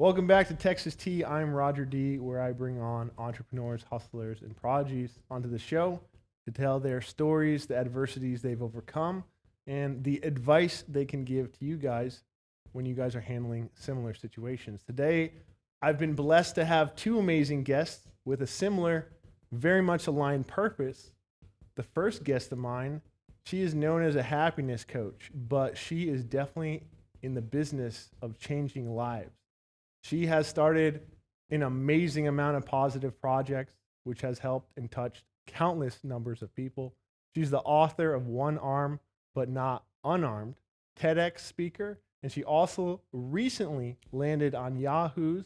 Welcome back to Texas Tea. I'm Roger D, where I bring on entrepreneurs, hustlers, and prodigies onto the show to tell their stories, the adversities they've overcome, and the advice they can give to you guys when you guys are handling similar situations. Today, I've been blessed to have two amazing guests with a similar, very much aligned purpose. The first guest of mine, she is known as a happiness coach, but she is definitely in the business of changing lives. She has started an amazing amount of positive projects, which has helped and touched countless numbers of people. She's the author of One Arm But Not Unarmed, TEDx speaker, and she also recently landed on Yahoo's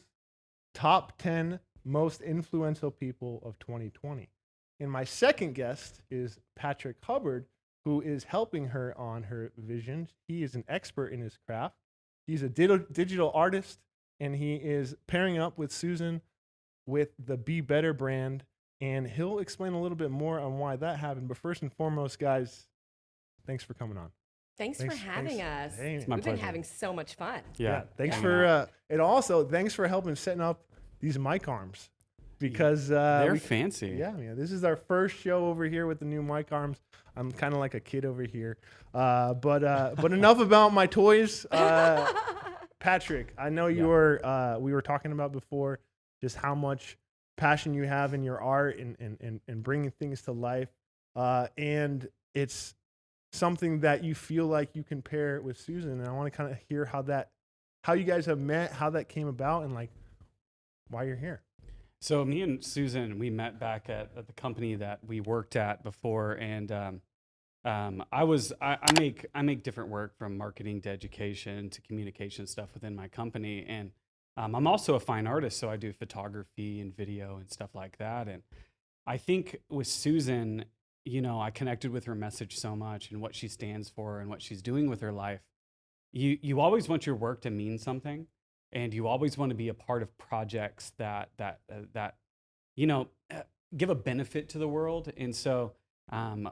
top 10 most influential people of 2020. And my second guest is Patrick Hubbard, who is helping her on her vision. He is an expert in his craft. He's a digital artist, and he is pairing up with Suzan with the Be Better brand, and he'll explain a little bit more on why that happened. But first and foremost, guys, thanks for coming on. Thanks for having us. Hey, It's my We've pleasure. been having so much fun. yeah, thanks hanging for and also thanks for helping setting up these mic arms because They're fancy. yeah, this is our first show over here with the new mic arms. I'm kind of like a kid over here, but enough about my toys. Patrick, I know you were we were talking about before just how much passion you have in your art and bringing things to life, and it's something that you feel like you can pair with Suzan. And I want to kind of hear how you guys have met, how that came about, and like why you're here. So me and Suzan, we met back at the company that we worked at before, and I make different work from marketing to education to communication stuff within my company, and I'm also a fine artist, so I do photography and video and stuff like that. And I think with Suzan, I connected with her message so much and what she stands for and what she's doing with her life. You always want your work to mean something, and you always want to be a part of projects that give a benefit to the world. And so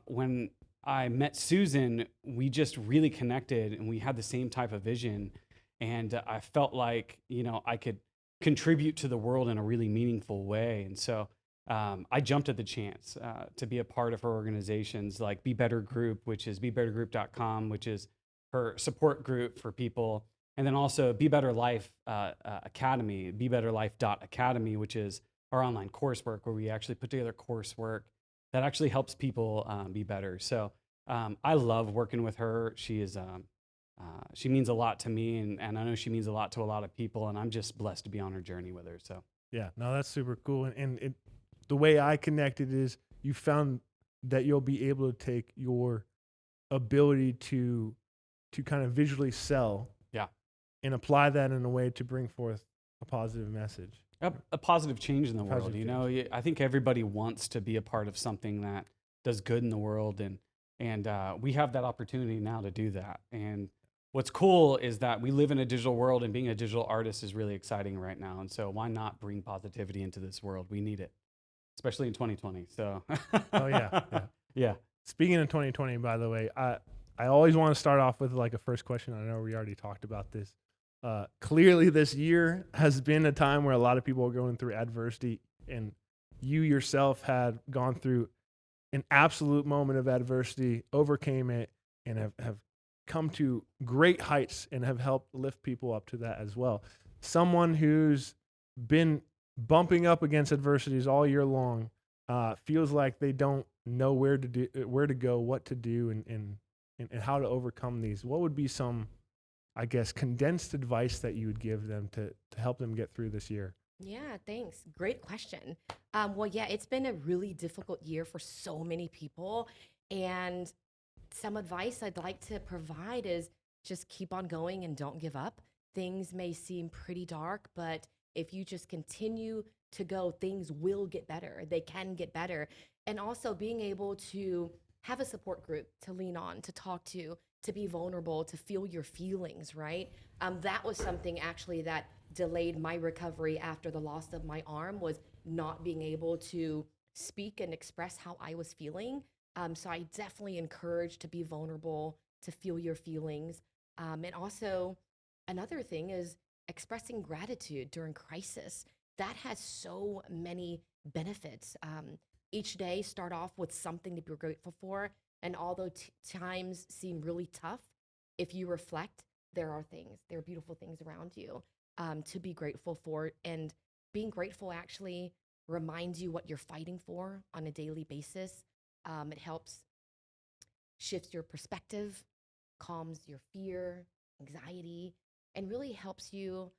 when I met Suzan, we just really connected, and we had the same type of vision. And I felt like I could contribute to the world in a really meaningful way. And so I jumped at the chance to be a part of her organizations like Be Better Group, which is BeBetterGroup.com, which is her support group for people. And then also Be Better Life Academy, BeBetterLife.Academy, which is our online coursework where we actually put together coursework that actually helps people be better. So I love working with her. She means a lot to me, and I know she means a lot to a lot of people, and I'm just blessed to be on her journey with her. So Yeah, no, that's super cool. And the way I connected is you found that you'll be able to take your ability to kind of visually sell, and apply that in a way to bring forth a positive message. a positive change in the world. Positive I think everybody wants to be a part of something that does good in the world, and we have that opportunity now to do that. And what's cool is that we live in a digital world, and being a digital artist is really exciting right now. And so why not bring positivity into this world? We need it, especially in 2020. So Oh yeah. yeah. Speaking of 2020, by the way, I always want to start off with like a first question. I know we already talked about this. Clearly, this year has been a time where a lot of people are going through adversity, and you yourself had gone through an absolute moment of adversity, overcame it, and have come to great heights and have helped lift people up to that as well. Someone who's been bumping up against adversities all year long feels like they don't know where to go, what to do, and how to overcome these. What would be some, I guess, condensed advice that you would give them to help them get through this year? Yeah, thanks. Great question. Well, yeah, it's been a really difficult year for so many people. And some advice I'd like to provide is just keep on going and don't give up. Things may seem pretty dark, but if you just continue to go, things will get better. They can get better. And also being able to have a support group to lean on, to talk to be vulnerable, to feel your feelings, right? That was something actually that delayed my recovery after the loss of my arm, was not being able to speak and express how I was feeling. So I definitely encourage to be vulnerable, to feel your feelings. And also another thing is expressing gratitude during crisis. That has so many benefits. Each day start off with something to be grateful for. And although times seem really tough, if you reflect, there are beautiful things around you to be grateful for. And being grateful actually reminds you what you're fighting for on a daily basis. It helps shifts your perspective, calms your fear, anxiety, and really helps you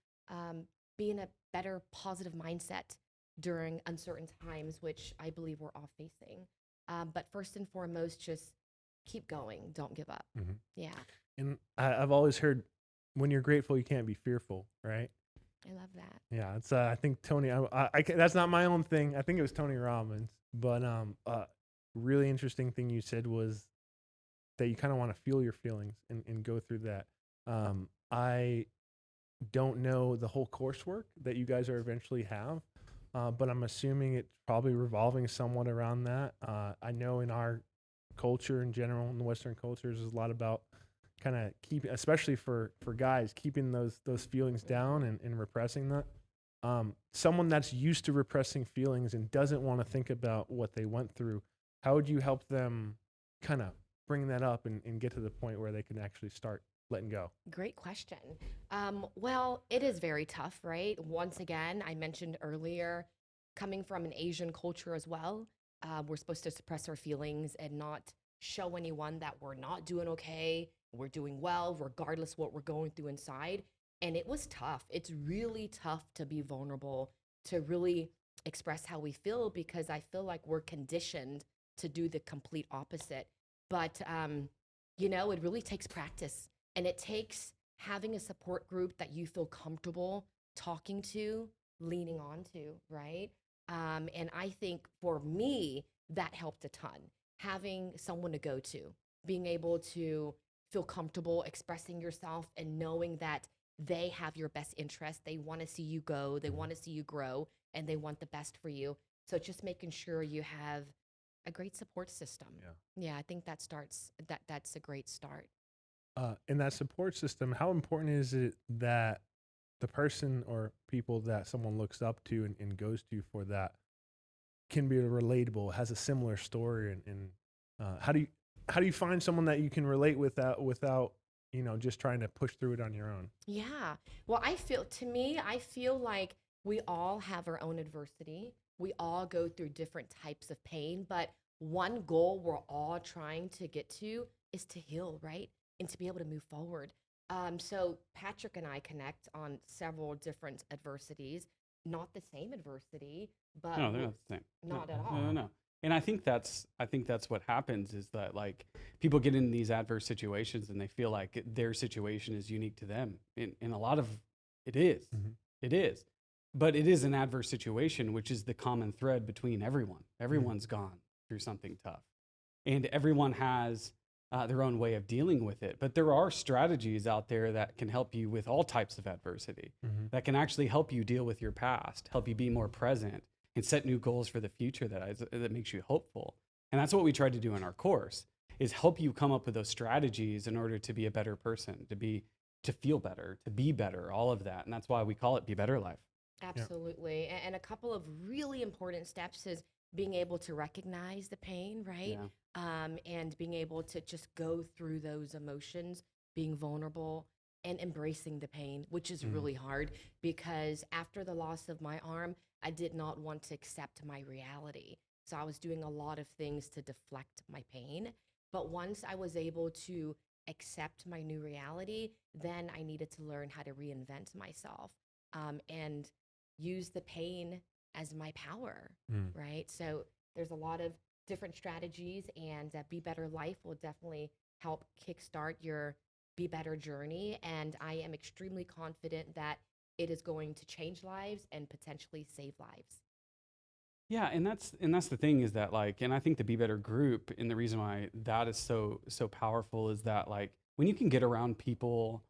be in a better positive mindset during uncertain times, which I believe we're all facing. But first and foremost, just keep going. Don't give up. Mhm. Yeah, And I've always heard when you're grateful, you can't be fearful, right? I love that. Yeah, it's I think Tony. That's not my own thing. I think it was Tony Robbins. But really interesting thing you said was that you kind of want to feel your feelings and go through that. I don't know the whole coursework that you guys are eventually have, but I'm assuming it's probably revolving somewhat around that. I know in our culture in general, in the Western cultures, there's a lot about kind of keeping, especially for guys, keeping those feelings down and repressing that. Someone that's used to repressing feelings and doesn't want to think about what they went through, how would you help them kind of bring that up and get to the point where they can actually start letting go? Great question. Well, it is very tough, right? Once again, I mentioned earlier, coming from an Asian culture as well, we're supposed to suppress our feelings and not show anyone that we're not doing okay, we're doing well, regardless what we're going through inside. And it was tough. It's really tough to be vulnerable, to really express how we feel, because I feel like we're conditioned to do the complete opposite. But, it really takes practice, and it takes having a support group that you feel comfortable talking to, leaning on to, right? And I think for me, that helped a ton. Having someone to go to, being able to feel comfortable expressing yourself and knowing that they have your best interest. They want to see you go, they want to see you grow, and they want the best for you. So just making sure you have a great support system. Yeah, I think that's a great start. In that support system, how important is it that the person or people that someone looks up to and goes to for that can be relatable, has a similar story, and how do you find someone that you can relate with that without just trying to push through it on your own? Yeah. Well, I feel like we all have our own adversity. We all go through different types of pain, but one goal we're all trying to get to is to heal, right? And to be able to move forward. So Patrick and I connect on several different adversities, not the same adversity, but No, they're not the same. not No, at all. no, no, no. And I think that's what happens is that like people get in these adverse situations and they feel like their situation is unique to them. And a lot of it is. Mhm. It is. But it is an adverse situation, which is the common thread between everyone. Everyone's gone through something tough. And everyone has their own way of dealing with it. But there are strategies out there that can help you with all types of adversity, that can actually help you deal with your past, help you be more present, and set new goals for the future that makes you hopeful. And that's what we try to do in our course, is help you come up with those strategies in order to be a better person, to feel better, to be better, all of that. And that's why we call it Be Better Life. Absolutely. And a couple of really important steps is being able to recognize the pain, right? Yeah. And being able to just go through those emotions, being vulnerable and embracing the pain, which is really hard, because after the loss of my arm, I did not want to accept my reality. So I was doing a lot of things to deflect my pain. But once I was able to accept my new reality, then I needed to learn how to reinvent myself, and use the pain as my power, right? So there's a lot of different strategies, and Be Better Life will definitely help kickstart your Be Better journey. And I am extremely confident that it is going to change lives and potentially save lives. Yeah, and that's the thing is that like, and I think the Be Better group, and the reason why that is so powerful is that like when you can get around people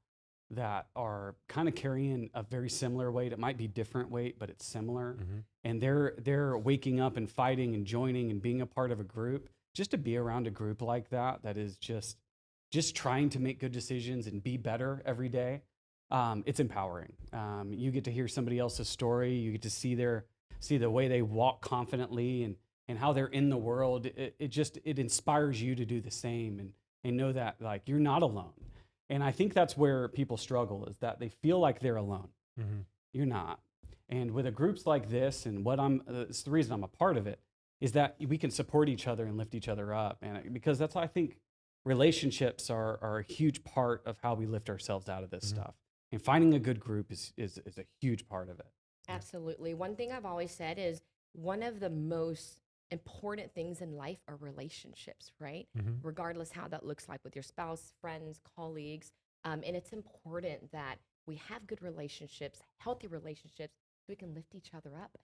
that are kind of carrying a very similar weight, it might be different weight, but it's similar, and they're waking up and fighting and joining and being a part of a group, just to be around a group like that is just trying to make good decisions and be better every day. it's empowering. You get to hear somebody else's story. You get to see the way they walk confidently and how they're in the world. It inspires you to do the same and know that like you're not alone. And I think that's where people struggle, is that they feel like they're alone. Mm-hmm. You're not. And with a groups like this, and it's the reason I'm a part of it, is that we can support each other and lift each other up. And because that's, I think, relationships are a huge part of how we lift ourselves out of this stuff. And finding a good group is a huge part of it. Absolutely. One thing I've always said is one of the most important things in life are relationships, right? Mm-hmm. Regardless how that looks like with your spouse, friends, colleagues. And it's important that we have good relationships, healthy relationships, so we can lift each other up.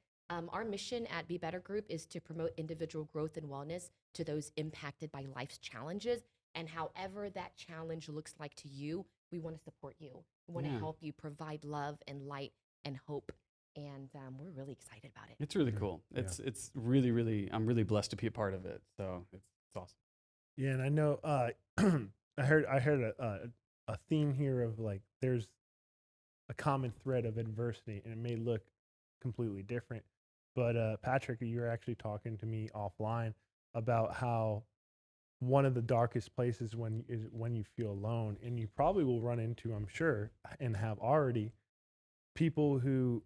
Our mission at Be Better Group is to promote individual growth and wellness to those impacted by life's challenges. And however that challenge looks like to you, we want to support you. We want to help you provide love and light and hope. And we're really excited about it. It's really cool. It's really, really, I'm really blessed to be a part of it. So it's awesome. Yeah, and I know I heard a theme here of like there's a common thread of adversity, and it may look completely different. But Patrick, you were actually talking to me offline about how one of the darkest places is when you feel alone, and you probably will run into, I'm sure, and have already, people who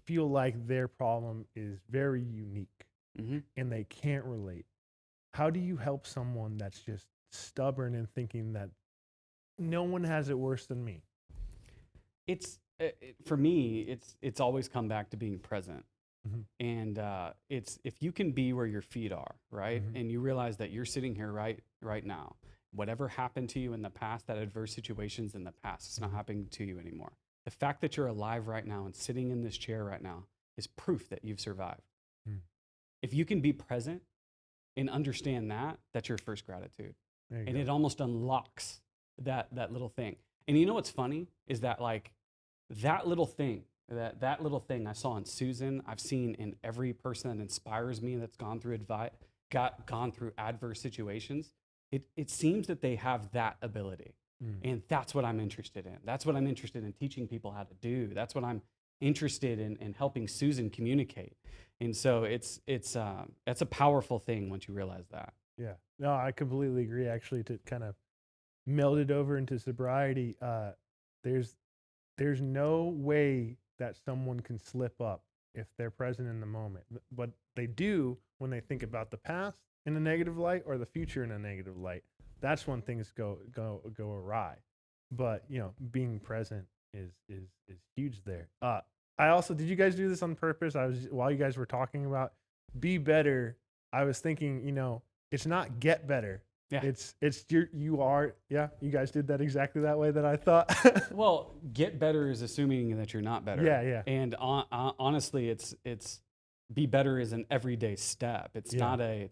feel like their problem is very unique and they can't relate. How do you help someone that's just stubborn and thinking that no one has it worse than me? It's for me, it's always come back to being present. And it's, if you can be where your feet are, right? And you realize that you're sitting here right now. Whatever happened to you in the past, that adverse situations in the past, it's not happening to you anymore. The fact that you're alive right now and sitting in this chair right now is proof that you've survived. If you can be present and understand that, that's your first gratitude. And it almost unlocks that little thing. And you know what's funny is that like that little thing I saw in Suzan, I've seen in every person that inspires me that's gone through gone through adverse situations. It seems that they have that ability. And that's what I'm interested in. That's what I'm interested in teaching people how to do. That's what I'm interested in helping Suzan communicate. And so it's a powerful thing once you realize that. Yeah, no, I completely agree. Actually, to kind of meld it over into sobriety, there's no way that someone can slip up if they're present in the moment. But they do when they think about the past in a negative light or the future in a negative light. That's when things go awry. But being present is huge there. I also, did you guys do this on purpose? While you guys were talking about be better, I was thinking, it's not get better. Yeah. You guys did that exactly that way that I thought. Well, get better is assuming that you're not better. Yeah. And honestly, it's be better is an everyday step. It's not a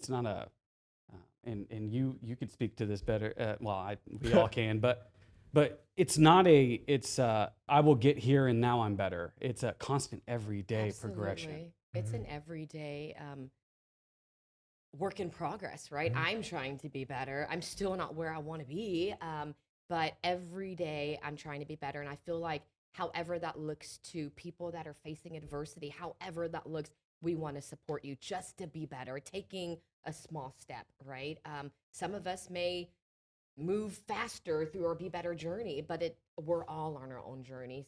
and you could speak to this better. We all can, but it's not I will get here and now I'm better. It's a constant everyday progression. It's an everyday work in progress, right? I'm trying to be better. I'm still not where I want to be, but every day I'm trying to be better. And I feel like however that looks to people that are facing adversity, however that looks, we want to support you just to be better, taking a small step, right? Some of us may move faster through our Be Better journey, but we're all on our own journey.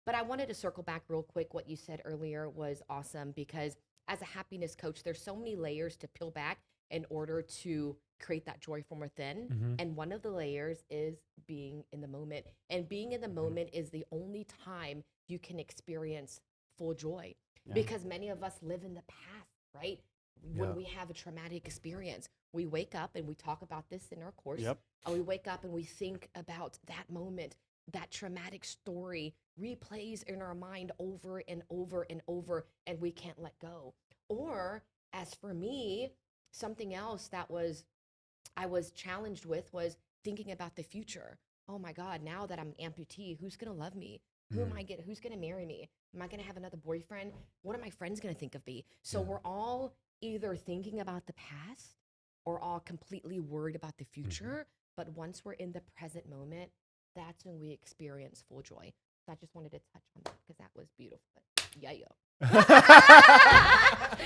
But I wanted to circle back real quick. What you said earlier was awesome, because as a happiness coach, there's so many layers to peel back in order to create that joy from within. And one of the layers is being in the moment. And being in the moment is the only time you can experience full joy. Because many of us live in the past, right? When we have a traumatic experience, we wake up, and we talk about this in our course. And we wake up and we think about that moment. That traumatic story replays in our mind over and over and over, and we can't let go. Or as for me, something else that I was challenged with was thinking about the future. Oh my God, now that I'm amputee, who's gonna love me? Who's gonna marry me? Am I gonna have another boyfriend? What are my friends gonna think of me? So we're all either thinking about the past or all completely worried about the future. But once we're in the present moment, that's when we experience full joy. So I just wanted to touch on that because that was beautiful. Yeah, yeah.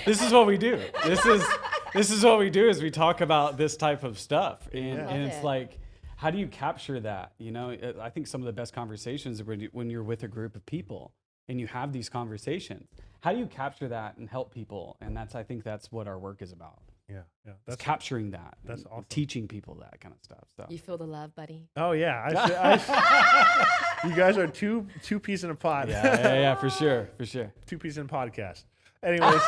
This is what we do. This is what we do is we talk about this type of stuff. And, Yeah. and Love it's it. like, how do you capture that? You know, I think some of the best conversations are when you're with a group of people and you have these conversations. How do you capture that and help people? And I think that's what our work is about. Yeah. It's That's capturing that. that's and awesome. teaching people that kind of stuff. So. You feel the love, buddy? Oh yeah. You guys are two peas in a pod. Yeah, for sure. Two peas in a podcast. Anyways,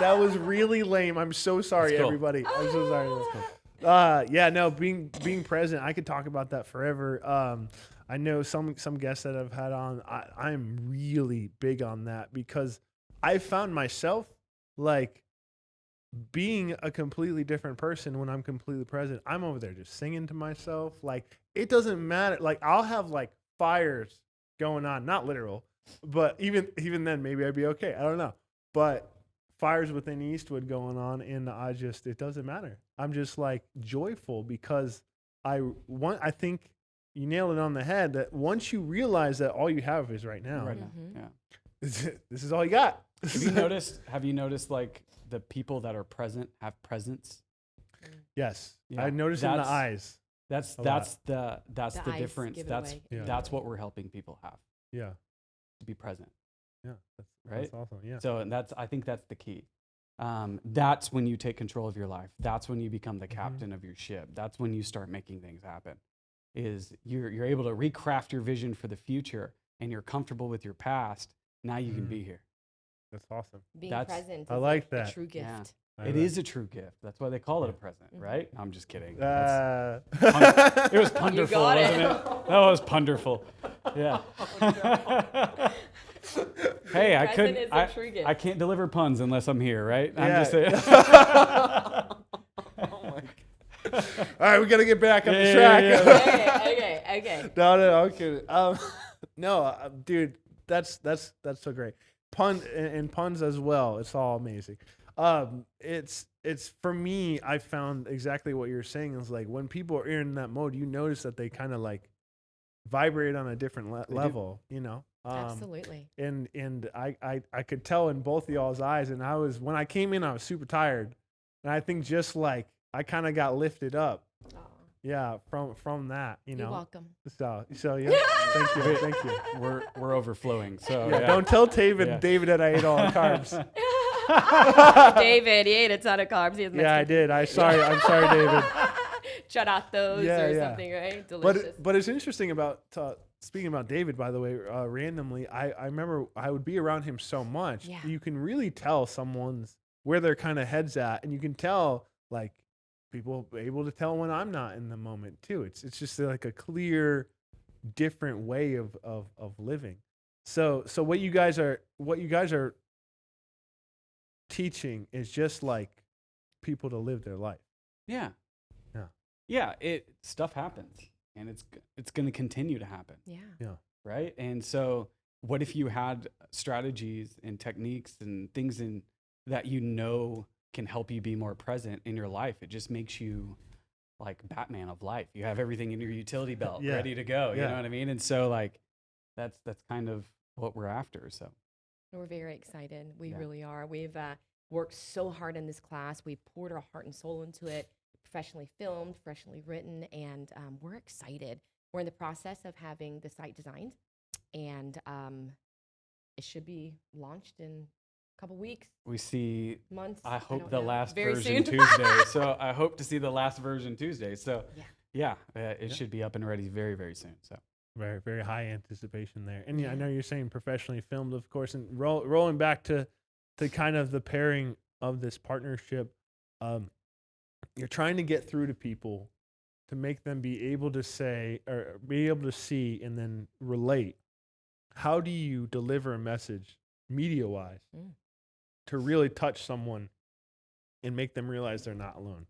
that was really lame. I'm so sorry, That's cool. everybody. I'm so sorry. Yeah, no, being present, I could talk about that forever. I know some guests that I've had on. I'm really big on that because I found myself like being a completely different person when I'm completely present. I'm over there just singing to myself. Like it doesn't matter. Like I'll have like fires going on, not literal, but even then maybe I'd be okay. I don't know. But fires within Eastwood going on, and it doesn't matter. I'm just like joyful because I think you nailed it on the head that once you realize that all you have is right now, Right now. Mhm. Yeah. this is all you got. Have you noticed like the people that are present have presence? Yes. Yeah, I noticed in the that's- eyes. That's A lot. the The eyes difference. give it That's away. Yeah. that's what we're helping people have, Yeah. to be present. Yeah. Right? That's awesome. Yeah. So and I think that's the key. That's when you take control of your life. That's when you become the captain of your ship. That's when you start making things happen. Is you're able to recraft your vision for the future, and you're comfortable with your past. Now you can be here. That's awesome. Being That's- present I is like a that. true gift. Yeah. I It like- is a true gift. That's why they call it a present, Mhm. right? I'm just kidding. Uh, It was punderful, got it. wasn't it? That was punderful. Yeah. Hey, I Present couldn't. is a true gift. I can't deliver puns unless I'm here, right? I'm Yeah. just saying. All right, we got to get back on the Yeah, track. yeah, okay. No, I'm kidding. No, dude, that's so great. And puns as well. It's all amazing. It's for me. I found exactly what you're saying is like when people are in that mode, you notice that they kind of like vibrate on a different do. level. You know. Absolutely. And I could tell in both of y'all's eyes. And when I came in, I was super tired, and I think just like I kind of got lifted up. Aw. Yeah, from that, you know. You're welcome. So yeah, thank you. We're overflowing. So Yeah, don't tell David Yeah. David that I ate all the carbs. David, he ate a ton of carbs. He has Yeah, I Mexican did. I'm sorry, David. charatos Yeah, or yeah. something, right? Delicious. But it's interesting about speaking about David, by the way, randomly, I remember I would be around him so much. Yeah. You can really tell someone's where their kind of head's at, and you can tell like people able to tell when I'm not in the moment too. It's just like a clear, different way of living. So what you guys are teaching is just like people to live their life. Yeah. Yeah. Yeah. Stuff happens, and it's going to continue to happen. yeah. Right? And so what if you had strategies and techniques and things that can help you be more present in your life? It just makes you like Batman of life. You have everything in your utility belt Yeah. ready to go. You Yeah. know what I mean? And so like that's kind of what we're after. So We're very excited. We Yeah. really are. We've worked so hard in this class. We poured our heart and soul into it, professionally filmed, professionally written, and we're excited. We're in the process of having the site designed, and it should be launched in a couple weeks, we see, months. I hope don't the know. last Very version soon. Tuesday. So I hope to see the last version Tuesday. So Yeah. it should be up and ready very, very soon. So Very, very high anticipation there. And yeah, I Yeah. know you're saying professionally filmed, of course, and rolling back to kind of the pairing of this partnership. You're trying to get through to people to make them be able to say or be able to see and then relate. How do you deliver a message media-wise Mm. to really touch someone and make them realize they're not alone?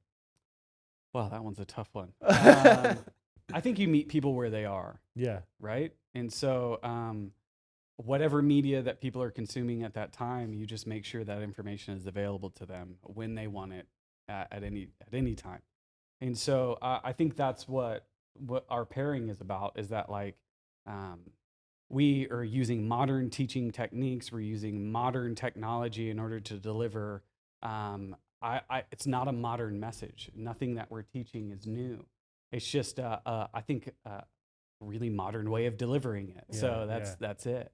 wow, that one's a tough one. I think you meet people where they are. Yeah. Right? And so whatever media that people are consuming at that time, you just make sure that information is available to them when they want it at any time. And so I think that's what what our pairing is about is that like we are using modern teaching techniques. We're using modern technology in order to deliver. It's not a modern message. Nothing that we're teaching is new. It's just, I think, a really modern way of delivering it. So that's it.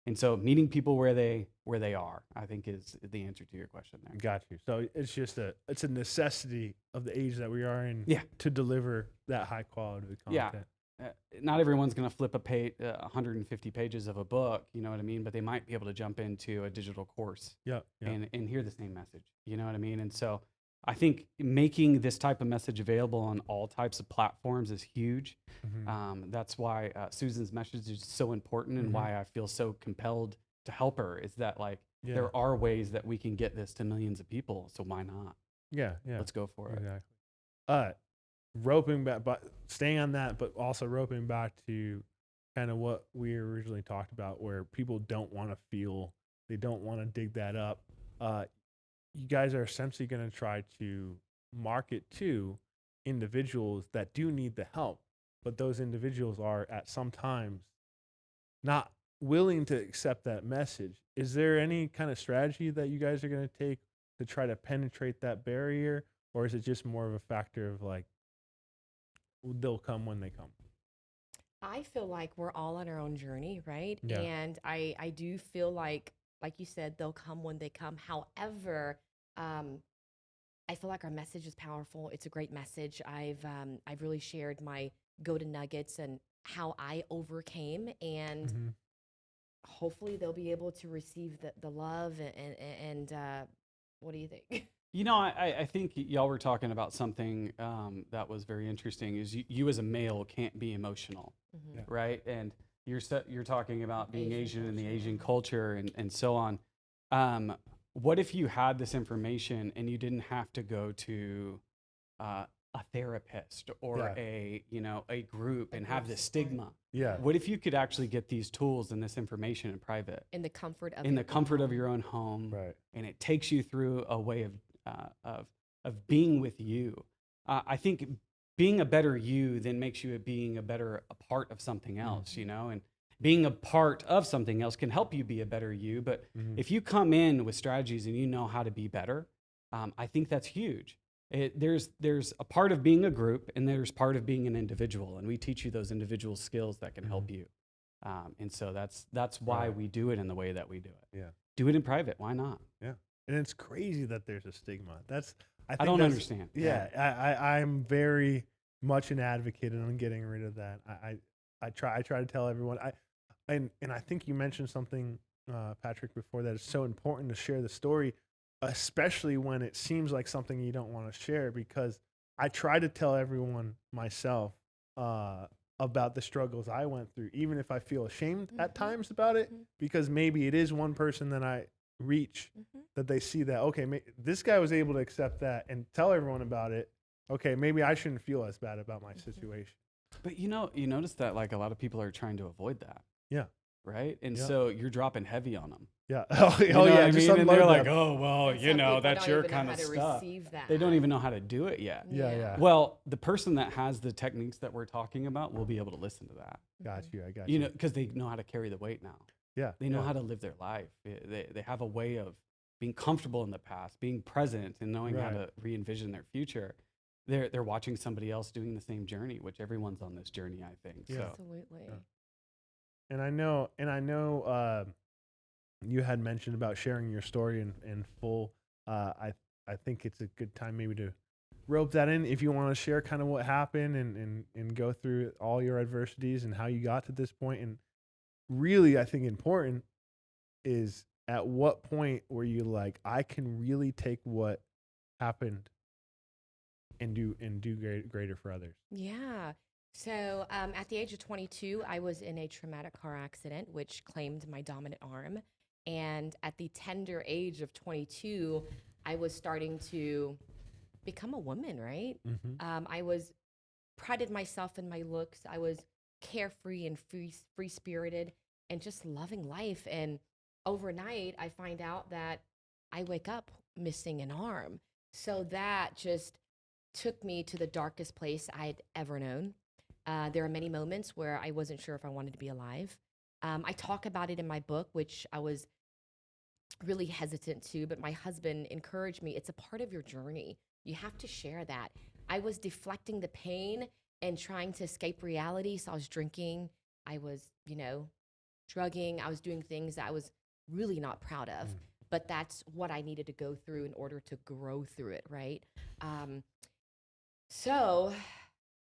And so meeting people where they are, I think, is the answer to your question there. Got you. So it's just it's a necessity of the age that we are in to deliver that high quality content. Not everyone's going to flip 150 pages of a book, you know what I mean? But they might be able to jump into a digital course and hear the same message, you know what I mean? And so I think making this type of message available on all types of platforms is huge. That's why Suzan's message is so important, and why I feel so compelled to help her is that like there are ways that we can get this to millions of people. So why not? Yeah. Let's go for it. Exactly. Roping back, but staying on that, but also roping back to kind of what we originally talked about, where people don't want to feel, they don't want to dig that up. You guys are essentially going to try to market to individuals that do need the help, but those individuals are at some times not willing to accept that message. Is there any kind of strategy that you guys are going to take to try to penetrate that barrier, or is it just more of a factor of like, they'll come when they come? I feel like we're all on our own journey, right? Yeah. And I do feel like you said, they'll come when they come. However, I feel like our message is powerful. It's a great message. I've really shared my go-to nuggets and how I overcame, and hopefully they'll be able to receive the love and what do you think? You know, I think y'all were talking about something that was very interesting. Is you as a male can't be emotional, right? And you're talking about being Asian and the Asian culture and so on. What if you had this information and you didn't have to go to a therapist or a group and have this stigma? Yeah. What if you could actually get these tools and this information in private, In the comfort of your own home, Right. and it takes you through a way of being with you. I think being a better you then makes you being a part of something else, you know, and being a part of something else can help you be a better you. But if you come in with strategies and you know how to be better, I think that's huge. There's a part of being a group, and there's part of being an individual, and we teach you those individual skills that can help you. And so that's why we do it in the way that we do it. Yeah. Do it in private. Why not? Yeah. And it's crazy that there's a stigma. I don't understand. Yeah. I'm very much an advocate on getting rid of that. I try to tell everyone. And I think you mentioned something, Patrick, before, that it's so important to share the story, especially when it seems like something you don't want to share, because I try to tell everyone myself about the struggles I went through, even if I feel ashamed at times about it, because maybe it is one person that I reach that they see that, okay, this guy was able to accept that and tell everyone about it. Okay, maybe I shouldn't feel as bad about my situation. But you notice that like a lot of people are trying to avoid that. Yeah. Right. And so you're dropping heavy on them. Yeah. Yeah. Just and they're like, them. oh, well, And some people that's don't your even know kind how of to stuff. receive that. They don't even know how to do it yet. Yeah. Well, the person that has the techniques that we're talking about will be able to listen to that. Got you. I got You know, because they know how to carry the weight now. Yeah. They know how to live their life. They have a way of being comfortable in the past, being present, and knowing how to re-envision their future. They're watching somebody else doing the same journey, which everyone's on this journey, I think. Yeah. So. Absolutely. Yeah. And I know you had mentioned about sharing your story in full. I think it's a good time maybe to rope that in if you want to share kind of what happened and go through all your adversities and how you got to this point. And really, I think important is, at what point were you like, I can really take what happened and do greater for others? Yeah. So at the age of 22, I was in a traumatic car accident, which claimed my dominant arm. And at the tender age of 22, I was starting to become a woman, right? I was prided myself in my looks. I was carefree and free-spirited and just loving life. And overnight, I find out that I wake up missing an arm. So that just took me to the darkest place I had ever known. There are many moments where I wasn't sure if I wanted to be alive. I talk about it in my book, which I was really hesitant to, but my husband encouraged me. It's a part of your journey. You have to share that. I was deflecting the pain and trying to escape reality. So I was drinking, I was, drugging, I was doing things that I was really not proud of. But that's what I needed to go through in order to grow through it, right? So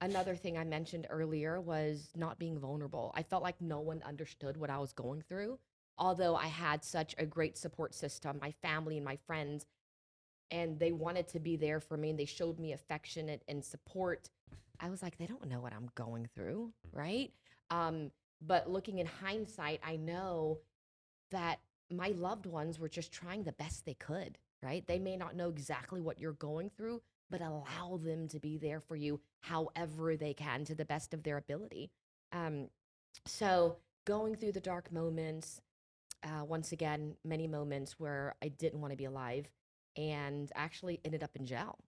another thing I mentioned earlier was not being vulnerable. I felt like no one understood what I was going through, although I had such a great support system, my family and my friends, and they wanted to be there for me and they showed me affection and support. I was like, they don't know what I'm going through, right? But looking in hindsight, I know that my loved ones were just trying the best they could, right? They may not know exactly what you're going through, but allow them to be there for you however they can to the best of their ability. So going through the dark moments, once again, many moments where I didn't want to be alive and actually ended up in jail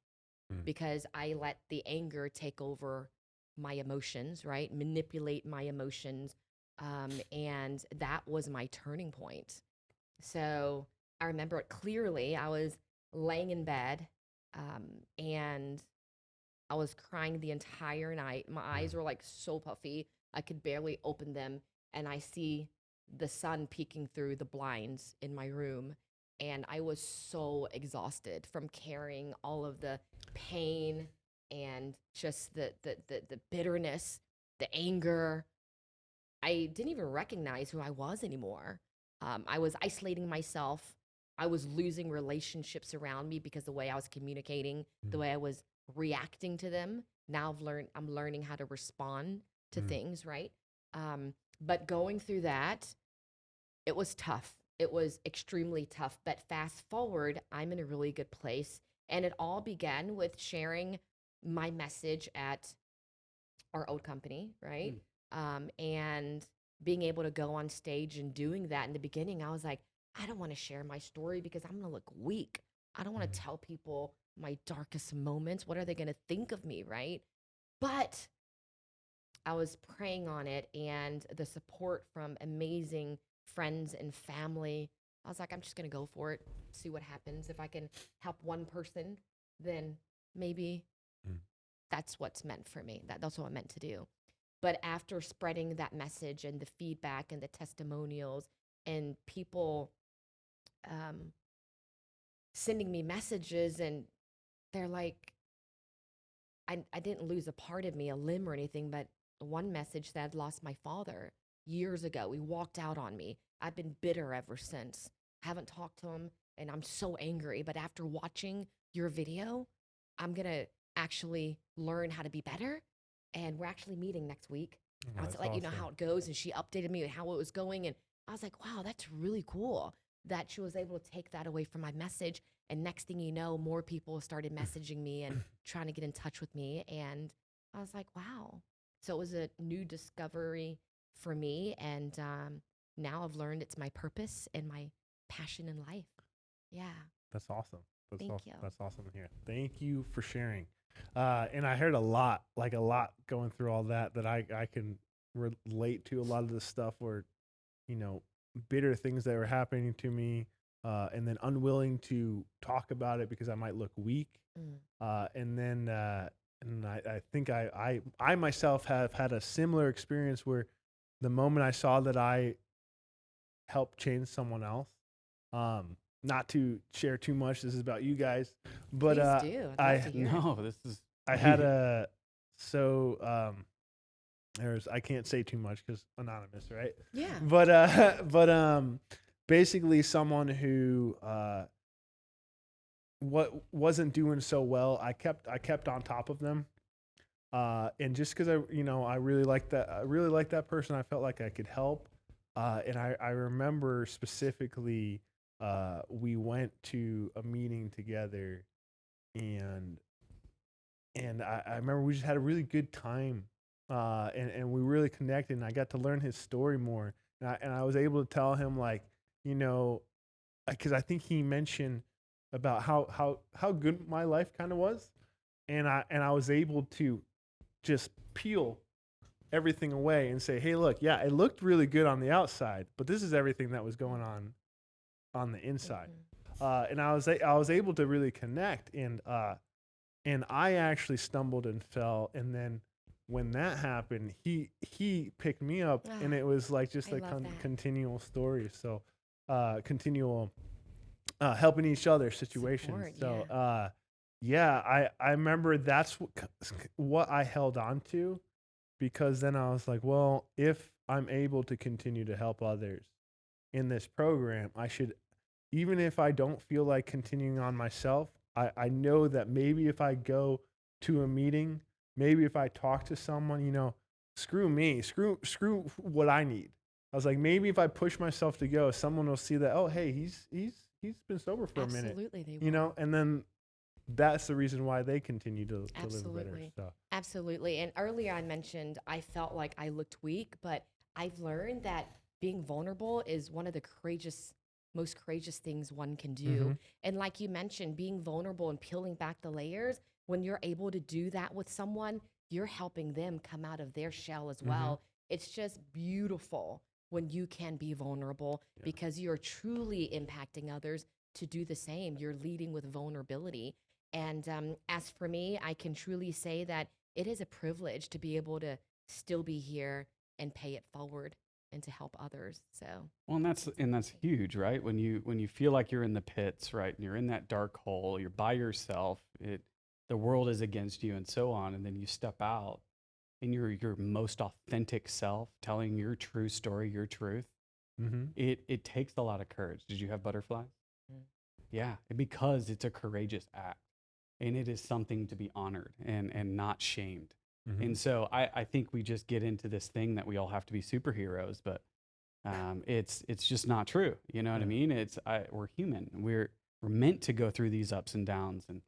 because I let the anger take over my emotions, right? Manipulate my emotions. And that was my turning point. So I remember it clearly. I was laying in bed and I was crying the entire night. My eyes were like so puffy, I could barely open them. And I see the sun peeking through the blinds in my room. And I was so exhausted from carrying all of the pain and just the bitterness, the anger. I didn't even recognize who I was anymore. I was isolating myself. I was losing relationships around me because the way I was communicating, the way I was reacting to them. Now I'm learning how to respond to things, right? But going through that, it was tough. It was extremely tough. But fast forward, I'm in a really good place. And it all began with sharing my message at our old company, right? And being able to go on stage and doing that in the beginning, I was like, I don't want to share my story because I'm going to look weak. I don't want to tell people my darkest moments. What are they going to think of me, right? But I was praying on it and the support from amazing friends and family. I was like, I'm just going to go for it, see what happens. If I can help one person, then maybe that's what's meant for me. That's what I'm meant to do. But after spreading that message and the feedback and the testimonials and people sending me messages and they're like, I didn't lose a part of me, a limb or anything, but one message said, lost my father years ago. He walked out on me. I've been bitter ever since. Haven't talked to him and I'm so angry. But after watching your video, I'm going to actually learn how to be better. And we're actually meeting next week. I was to let you know how it goes. And she updated me on how it was going. And I was like, wow, that's really cool that she was able to take that away from my message. And next thing you know, more people started messaging me and trying to get in touch with me. And I was like, wow. So it was a new discovery for me. And now I've learned it's my purpose and my passion in life. Yeah. That's awesome. Thank you. That's awesome to hear. Thank you for sharing. And I heard a lot going through all that I can relate to a lot of the stuff where, bitter things that were happening to me, and then unwilling to talk about it because I might look weak. And I think I myself have had a similar experience where the moment I saw that I helped change someone else, not to share too much, this is about you guys, but Please do. I'd love to hear it. I had I can't say too much because anonymous, right? Yeah. But basically someone who wasn't doing so well, I kept on top of them, and just because I really liked that person, I felt like I could help, and I remember specifically we went to a meeting together, and I remember we just had a really good time, and we really connected, and I got to learn his story more, and I was able to tell him, like, because I think he mentioned about how good my life kind of was, and I was able to just peel everything away and say, hey, look, yeah, it looked really good on the outside, but this is everything that was going on the inside. And I was able to really connect, and I actually stumbled and fell, and then when that happened, he picked me up, and it was like just I a love that. continual story. So continual helping each other situations. Support, So yeah, I remember that's what I held on to, because then I was like, well, if I'm able to continue to help others in this program, I should, even if I don't feel like continuing on myself, I know that maybe if I go to a meeting, maybe if I talk to someone, screw me, screw what I need. I was like, maybe if I push myself to go, someone will see that, oh, hey, he's been sober for a minute, Absolutely, they will. and then that's the reason why they continue to live better. Absolutely. So Absolutely. And earlier I mentioned I felt like I looked weak, but I've learned that being vulnerable is one of the most courageous things one can do. And like you mentioned, being vulnerable and peeling back the layers, when you're able to do that with someone, you're helping them come out of their shell as well. It's just beautiful when you can be vulnerable because you're truly impacting others to do the same. You're leading with vulnerability. And as for me, I can truly say that it is a privilege to be able to still be here and pay it forward and to help others. So, Well, and that's huge, right? When you feel like you're in the pits, right, and you're in that dark hole, you're by yourself, the world is against you, and so on, and then you step out in your most authentic self, telling your true story, your truth. It takes a lot of courage. Did you have butterflies? Mm. Yeah, because it's a courageous act, and it is something to be honored and not shamed. And so I think we just get into this thing that we all have to be superheroes, but it's just not true. You know what I mean? We're human. We're meant to go through these ups and downs, and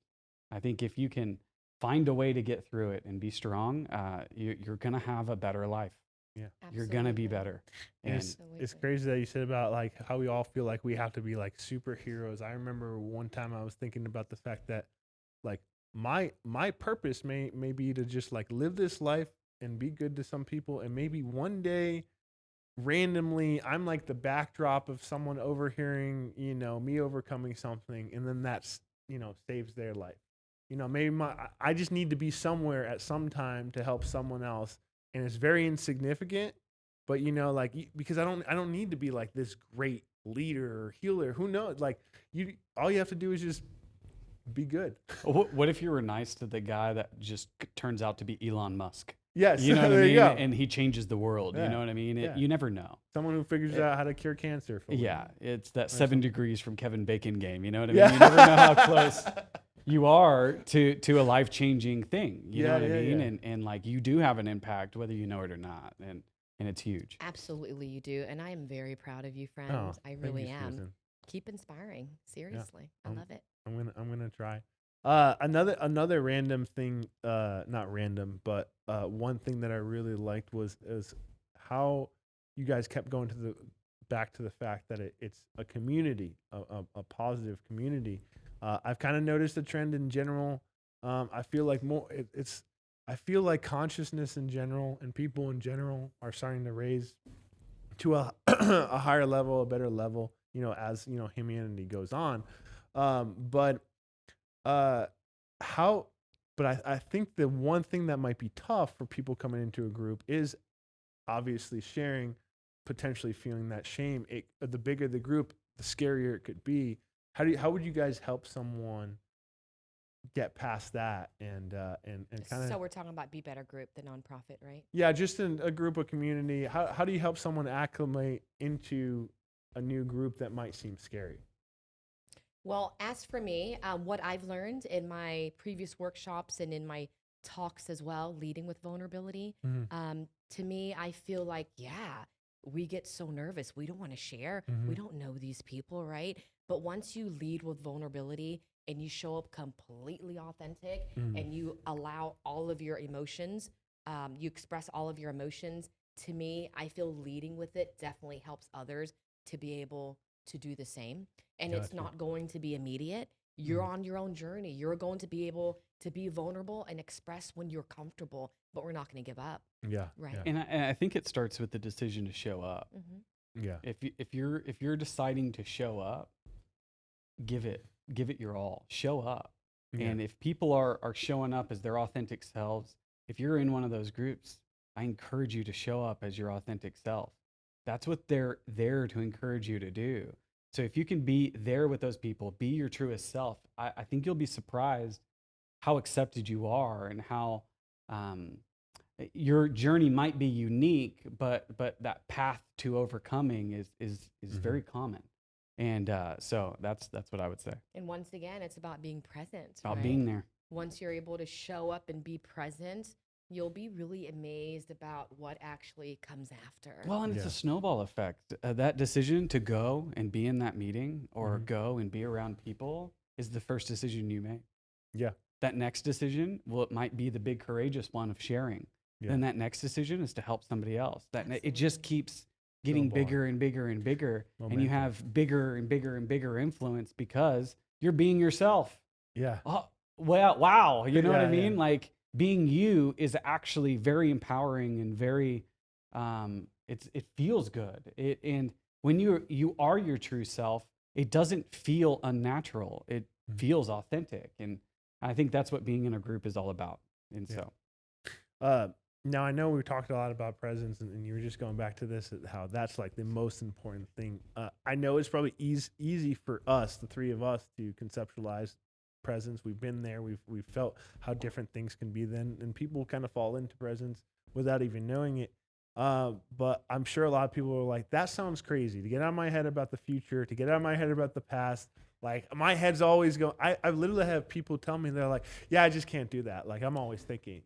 I think if you can find a way to get through it and be strong, you're gonna have a better life. yeah. You're gonna be absolutely. better. And And it's Absolutely. crazy that you said about like how we all feel like we have to be like superheroes. I remember one time I was thinking about the fact that like my purpose may be to just like live this life and be good to some people, and maybe one day randomly I'm like the backdrop of someone overhearing, me overcoming something, and then that's, saves their life. Maybe I just need to be somewhere at some time to help someone else, and it's very insignificant, but like because I don't need to be like this great leader or healer. Who knows? Like all you have to do is just be good. what if you were nice to the guy that just turns out to be Elon Musk? Yes, You know what I there you mean? go. And he changes the world. You Yeah, know what I mean? yeah. You never know. Someone who figures It- out how to cure cancer. For Yeah, it's that Or 7 something. degrees from Kevin Bacon game. You know what I mean? Yeah. You never know how close you are to a life changing thing. You know Yeah, what I yeah, mean? yeah. And like you do have an impact whether you know it or not. And it's huge. Absolutely, you do. And I am very proud of you, friend. Oh, I thank really you, am. Susan. Keep inspiring. Seriously. I Um, love it. I'm gonna try. Another random thing, not random, but one thing that I really liked is how you guys kept going back to the fact that it's a community, a positive community. I've kind of noticed a trend in general. I feel like I feel like consciousness in general and people in general are starting to raise to a a higher level, a better level, as humanity goes on. But uh, how? But I think the one thing that might be tough for people coming into a group is obviously sharing, potentially feeling that shame. The bigger the group, the scarier it could be. How would you guys help someone get past that and kind So of we're talking about Be Better Group, the nonprofit, right? yeah, just in a group of community. How do you help someone acclimate into a new group that might seem scary? Well, as for me, what I've learned in my previous workshops and in my talks as well, leading with vulnerability, to me, I feel like, yeah, we get so nervous. We don't want to share. We don't know these people, right? But once you lead with vulnerability and you show up completely authentic and you allow all of your emotions, you express all of your emotions, to me, I feel leading with it definitely helps others to be able to do the same. And it's Gotcha. not going to be immediate. You're on your own journey. You're going to be able to be vulnerable and express when you're comfortable, but we're not going to give up. Yeah. Right. Yeah. And I think it starts with the decision to show up. Mm-hmm. Yeah. If you're deciding to show up, give it your all. Show up. Yeah. And if people are showing up as their authentic selves, if you're in one of those groups, I encourage you to show up as your authentic self. That's what they're there to encourage you to do. So if you can be there with those people, be your truest self, I think you'll be surprised how accepted you are and how your journey might be unique, but that path to overcoming is very common. And so that's what I would say. And once again, it's about being present. About right? being there. Once you're able to show up and be present, you'll be really amazed about what actually comes after. Well, and it's Yeah. a snowball effect. That decision to go and be in that meeting or go and be around people is the first decision you make. Yeah. That next decision, well, it might be the big courageous one of sharing. Yeah. Then that next decision is to help somebody else. It just Absolutely. keeps getting Snowballing. bigger and bigger and bigger, and you Momentum. have bigger and bigger and bigger influence because you're being yourself. Yeah. Oh, well, wow. You know what I Yeah, yeah. mean? Like being you is actually very empowering and very, it feels good. And when you are your true self, it doesn't feel unnatural. It feels authentic. And I think that's what being in a group is all about. And Yeah. so, Now I know we talked a lot about presence, and you were just going back to this, how that's like the most important thing. I know it's probably easy for us, the three of us, to conceptualize presence. We've been there. We've felt how different things can be then, and people kind of fall into presence without even knowing it. But I'm sure a lot of people are like, that sounds crazy, to get out of my head about the future, to get out of my head about the past. Like my head's always going. I literally have people tell me, they're like, yeah, I just can't do that. Like I'm always thinking,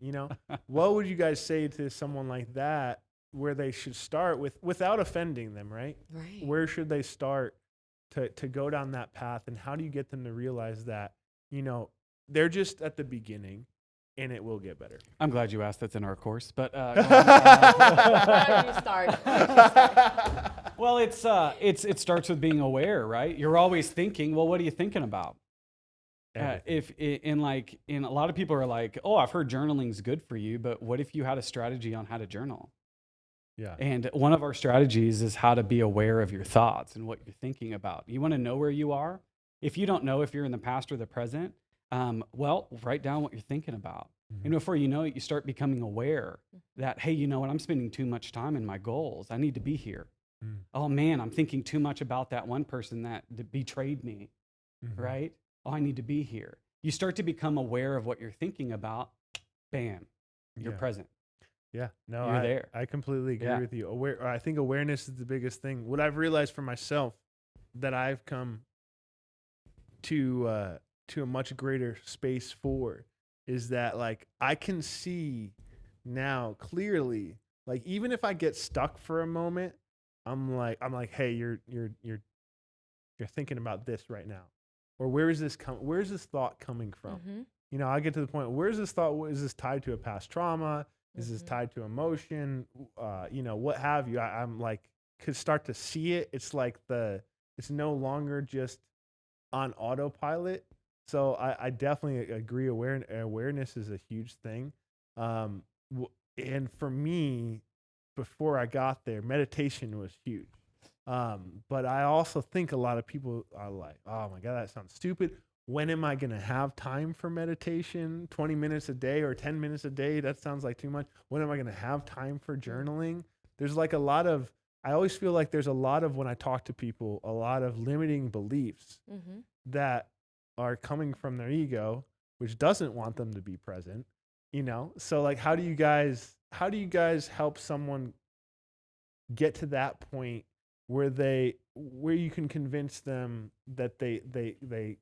what would you guys say to someone like that, where they should start without offending them, right? Right. Where should they start to go down that path? And how do you get them to realize that, they're just at the beginning and it will get better? I'm glad you asked. That's in our course. But Why don't you start? well, it starts with being aware, right? You're always thinking. Well, what are you thinking about? In a lot of people are like, oh, I've heard journaling's good for you, but what if you had a strategy on how to journal? Yeah. And one of our strategies is how to be aware of your thoughts and what you're thinking about. You want to know where you are? If you don't know if you're in the past or the present, well, write down what you're thinking about. And before you know it, you start becoming aware that, hey, you know what? I'm spending too much time in my goals. I need to be here. Oh, man, I'm thinking too much about that one person that betrayed me, right? Oh, I need to be here. You start to become aware of what you're thinking about. Bam, you're present. Yeah, no, You're there. I completely agree Yeah. with you. I think awareness is the biggest thing. What I've realized for myself that I've come to a much greater space for is that, like, I can see now clearly, like, even if I get stuck for a moment, I'm like, hey, you're thinking about this right now, or where's this thought coming from? I get to the point, where's this thought? Is this tied to a past trauma? Is this tied to emotion? What have you? I'm like, could start to see it. It's like it's no longer just on autopilot. So I definitely agree. Awareness is a huge thing. And for me, before I got there, meditation was huge. But I also think a lot of people are like, oh my God, that sounds stupid. When am I going to have time for meditation? 20 minutes a day or 10 minutes a day? That sounds like too much. When am I going to have time for journaling? There's like I always feel like there's a lot of, when I talk to people, a lot of limiting beliefs that are coming from their ego, which doesn't want them to be present, So like, how do you guys help someone get to that point where you can convince them that they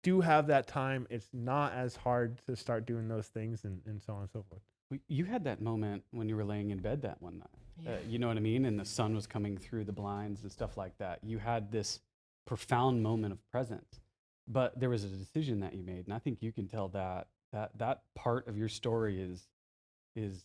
do have that time? It's not as hard to start doing those things, and so on and so forth. You had that moment when you were laying in bed that one night. You know what I mean? And the sun was coming through the blinds and stuff like that. You had this profound moment of presence, but there was a decision that you made, and I think you can tell that part of your story is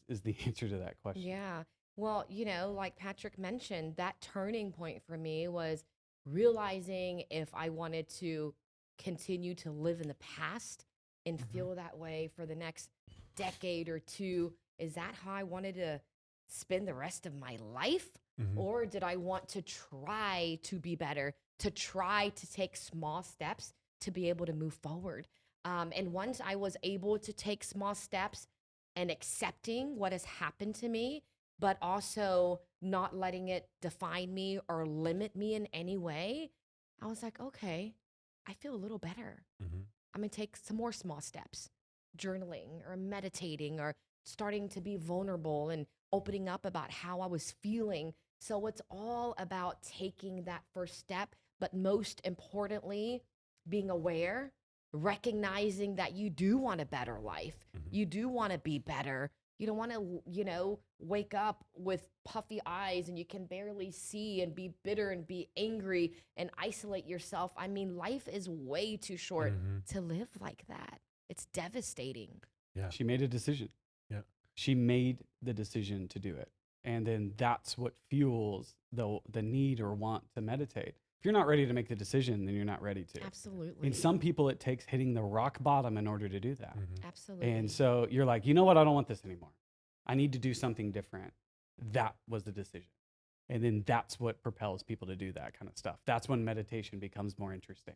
the answer to that question. Yeah. Well, like Patrick mentioned, that turning point for me was realizing if I wanted to continue to live in the past and feel that way for the next decade or two, is that how I wanted to spend the rest of my life? Mhm. Or did I want to try to be better, to try to take small steps to be able to move forward? And once I was able to take small steps and accepting what has happened to me, but also not letting it define me or limit me in any way, I was like, okay, I feel a little better. Mhm. I'm going to take some more small steps, journaling or meditating or starting to be vulnerable and opening up about how I was feeling. So it's all about taking that first step, but most importantly, being aware, recognizing that you do want a better life. Mhm. You do want to be better. You don't want to, wake up with puffy eyes and you can barely see and be bitter and be angry and isolate yourself. I mean, life is way too short Mhm. to live like that. It's devastating. Yeah. She made a decision. Yeah. She made the decision to do it. And then that's what fuels the need or want to meditate. If you're not ready to make the decision, then you're not ready to. Absolutely. And some people, it takes hitting the rock bottom in order to do that. Mhm. Absolutely. And so you're like, you know what? I don't want this anymore. I need to do something different. That was the decision. And then that's what propels people to do that kind of stuff. That's when meditation becomes more interesting.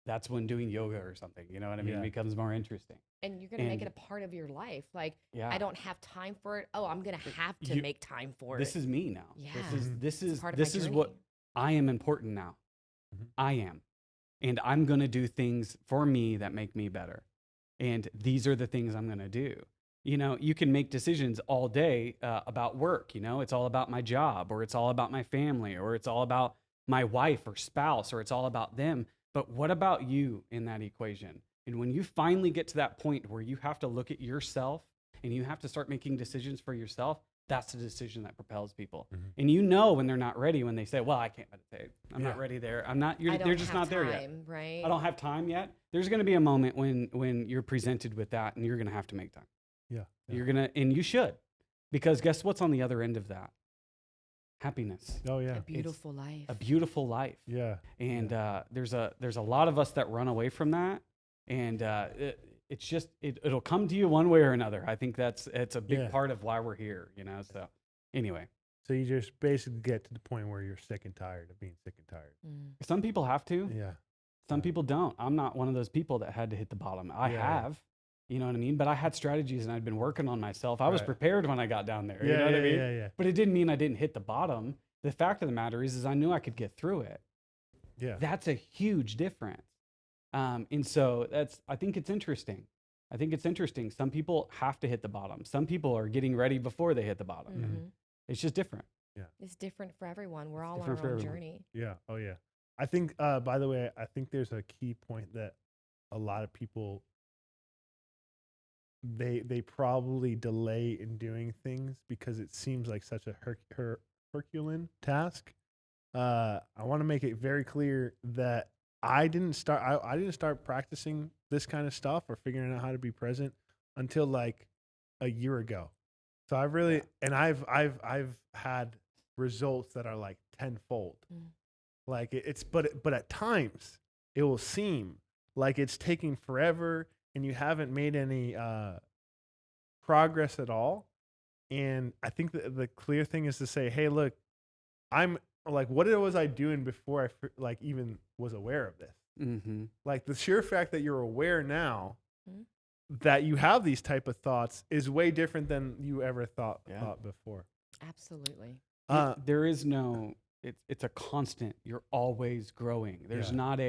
That's when doing yoga or something, you know what I mean, Yeah. becomes more interesting. And you're going to make it and- a part of your life. Like, Yeah. I don't have time for it. Oh, I'm going to have to You- make time for This it. is me now. Yeah. This It's is part of this my is what journey. I am important now. Mhm. I am. And I'm going to do things for me that make me better. And these are the things I'm going to do. You know, you can make decisions all day about work. You know, it's all about my job, or it's all about my family, or it's all about my wife or spouse, or it's all about them. But what about you in that equation? And when you finally get to that point where you have to look at yourself and you have to start making decisions for yourself, that's the decision that propels people. Mhm. And you know when they're not ready, when they say, well, I can't meditate. I'm Yeah. not ready there. I'm not, I don't they're just have not there yet. time, right? I don't have time yet. There's going to be a moment when you're presented with that and you're going to have to make time. Yeah. You're going to, and you should, because guess what's on the other end of that? Happiness, Oh yeah. A beautiful life. a beautiful life. Yeah. And there's a lot of us that run away from that. And it's just, it'll come to you one way or another. I think it's a big Yeah. part of why we're here, you know? So anyway, So you just basically get to the point where you're sick and tired of being sick and tired. Mm. some people have to, Yeah. some people don't. I'm not one of those people that had to hit the bottom. I Yeah. have, you know what I mean? But I had strategies and I'd been working on myself. I was Right. prepared when I got down there. Yeah. You know what I mean? Yeah. But it didn't mean I didn't hit the bottom. The fact of the matter is I knew I could get through it. Yeah. That's a huge difference. And so I think it's interesting. Some people have to hit the bottom. Some people are getting ready before they hit the bottom. Mm-hmm. Mhm. It's just different. It's different for everyone. We're all on different our for own everyone. journey. Yeah. Oh yeah. I think. By the way, I think there's a key point that a lot of people they probably delay in doing things because it seems like such a Herculean task. I want to make it very clear that I didn't start practicing this kind of stuff or figuring out how to be present until like a year ago. So I've really Yeah. and I've had results that are like tenfold. Mm. Like but at times it will seem like it's taking forever and you haven't made any progress at all. And I think the clear thing is to say, hey, look, I'm like, what was I doing before I like even was aware of this? Mm-hmm. Like the sheer fact that you're aware now Mhm. that you have these type of thoughts is way different than you ever thought before. Absolutely. There is no, it's a constant. You're always growing. There's Yeah. not